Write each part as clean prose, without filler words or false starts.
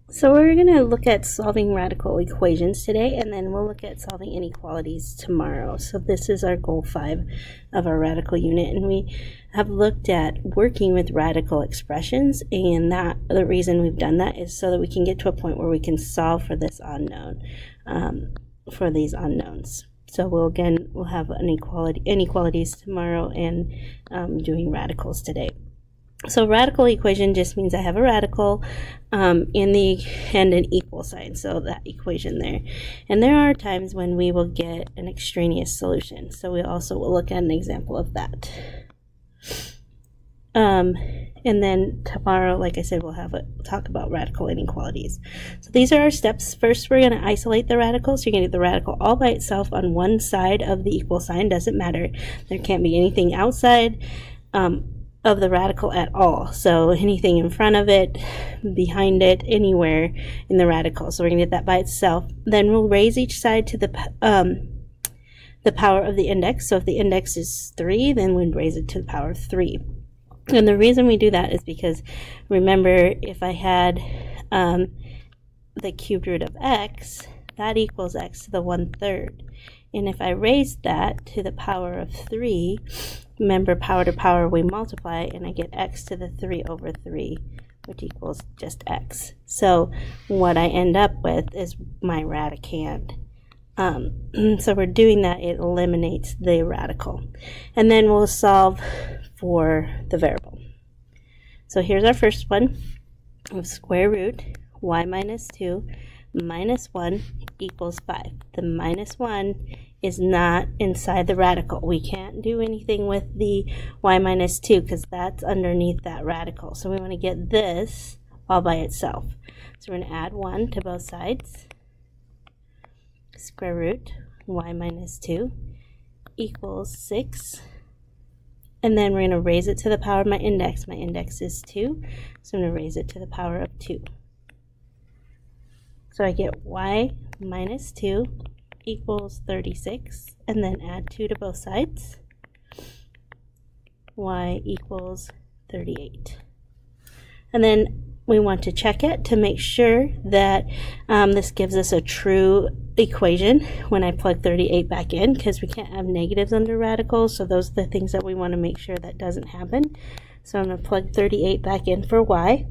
So we're going to look at solving radical equations today, and then we'll look at solving inequalities tomorrow. So this is our goal 5 of our radical unit, and we have looked at working with radical expressions, and the reason we've done that is so that we can get to a point where we can solve for this unknown, for these unknowns. So we'll have inequalities tomorrow and doing radicals today. So radical equation just means I have a radical and an equal sign, so that equation there. And there are times when we will get an extraneous solution. So we also will look at an example of that. And then tomorrow, like I said, we'll talk about radical inequalities. So these are our steps. First, we're going to isolate the radical. So you're going to get the radical all by itself on one side of the equal sign. Doesn't matter. There can't be anything outside of the radical at all. So anything in front of it, behind it, anywhere in the radical. So we're going to get that by itself. Then we'll raise each side to the power of the index. So if the index is 3, then we'd raise it to the power of 3. And the reason we do that is because, remember, if I had the cubed root of x, that equals x to the 1/3. And if I raised that to the power of 3, remember, power to power we multiply, and I get x to the 3/3, which equals just x. So what I end up with is my radicand. So we're doing that, it eliminates the radical. And then we'll solve for the variable. So here's our first one. Of square root y minus 2 minus 1 equals 5. The minus 1 is not inside the radical. We can't do anything with the y minus 2 because that's underneath that radical. So we want to get this all by itself. So we're going to add 1 to both sides. Square root y minus 2 equals 6. And then we're going to raise it to the power of my index. My index is 2, so I'm going to raise it to the power of 2. So I get y minus 2 equals 36, and then add 2 to both sides. Y equals 38. And then we want to check it to make sure that this gives us a true equation when I plug 38 back in, because we can't have negatives under radicals, so those are the things that we want to make sure that doesn't happen. So I'm going to plug 38 back in for y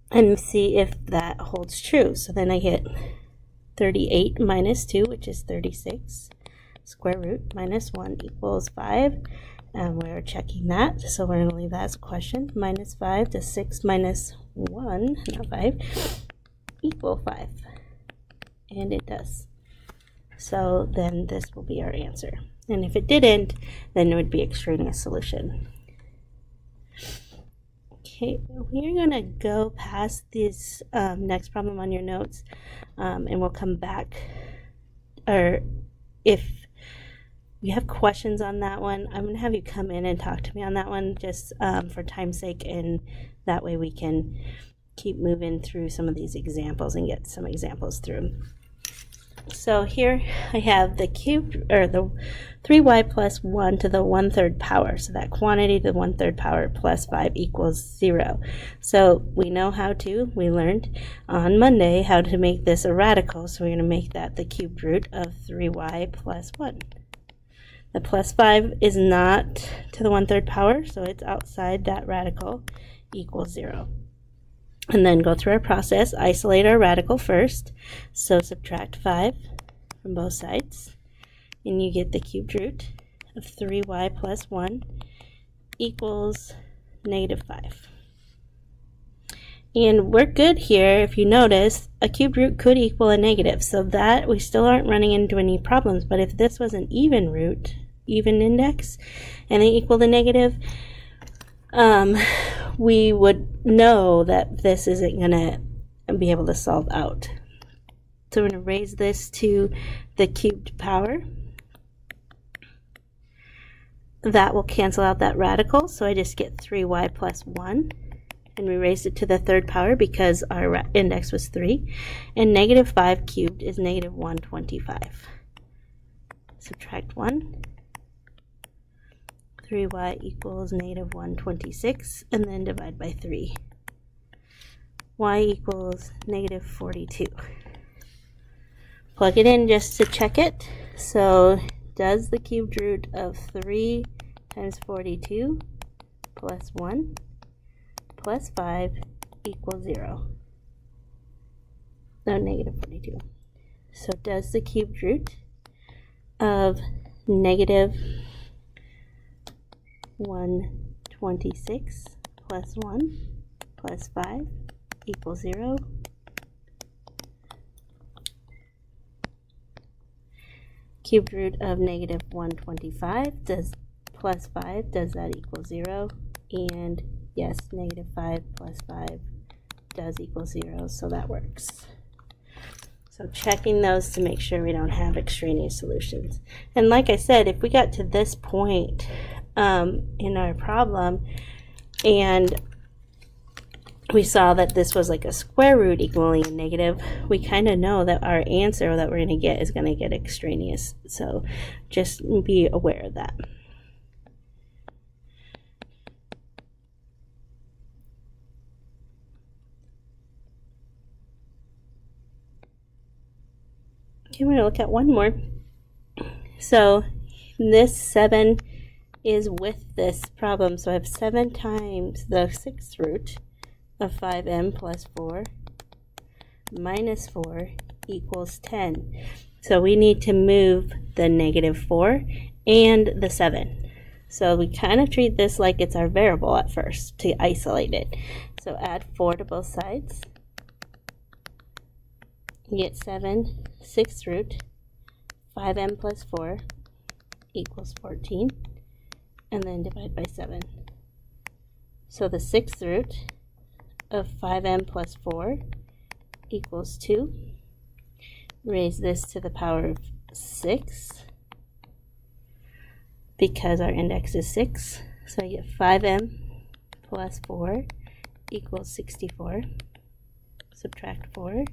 and see if that holds true. So then I get 38 minus 2, which is 36, square root minus 1 equals 5. And we're checking that, so we're going to leave that as a question. Minus 5 to 6 minus 1, not 5, equal 5. And it does. So then this will be our answer. And if it didn't, then it would be extraneous solution. Okay, we're going to go past this next problem on your notes, and we'll come back. Or if you have questions on that one, I'm going to have you come in and talk to me on that one, just for time's sake, and that way we can keep moving through some of these examples and get some examples through. So here I have the cubed, or the 3y plus 1 to the 1/3 power. So that quantity to the 1/3 power plus 5 equals 0. So we know we learned on Monday how to make this a radical. So we're going to make that the cubed root of 3y plus 1. The plus 5 is not to the 1/3 power, so it's outside that radical, equals 0. And then go through our process, isolate our radical first. So subtract 5 from both sides, and you get the cubed root of 3y plus 1 equals negative 5. And we're good here. If you notice, a cubed root could equal a negative, so that we still aren't running into any problems. But if this was an even root, even index, and they equal the negative, we would know that this isn't going to be able to solve out. So we're going to raise this to the cubed power. That will cancel out that radical, so I just get 3y plus 1. And we raised it to the 3rd power because our index was 3. And negative 5 cubed is negative 125. Subtract 1. 3y equals negative 126, and then divide by 3. y equals negative 42. Plug it in just to check it. So does the cubed root of 3 times 42 plus 1 plus 5 equal 0? No, negative 42. So does the cubed root of negative 126 plus 1 plus 5 equal 0? Cubed root of negative 125 does plus 5, does that equal 0? And yes, negative 5 plus 5 does equal 0, so that works. So checking those to make sure we don't have extraneous solutions. And like I said, if we got to this point in our problem and we saw that this was like a square root equaling a negative, we kind of know that our answer that we're going to get is going to get extraneous. So just be aware of that. Okay, we're going to look at one more. So this 7 is with this problem. So I have 7 times the 6th root of 5m plus 4 minus 4 equals 10. So we need to move the negative 4 and the 7. So we kind of treat this like it's our variable at first to isolate it. So add 4 to both sides. You get 7, 6th root, 5m plus 4 equals 14, and then divide by 7. So the 6th root of 5m plus 4 equals 2. Raise this to the power of 6 because our index is 6. So you get 5m plus 4 equals 64. Subtract 4.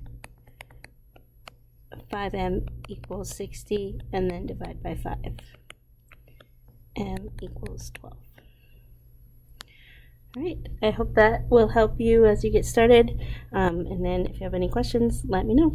5m equals 60, and then divide by 5. M equals 12. Alright, I hope that will help you as you get started. And then if you have any questions, let me know.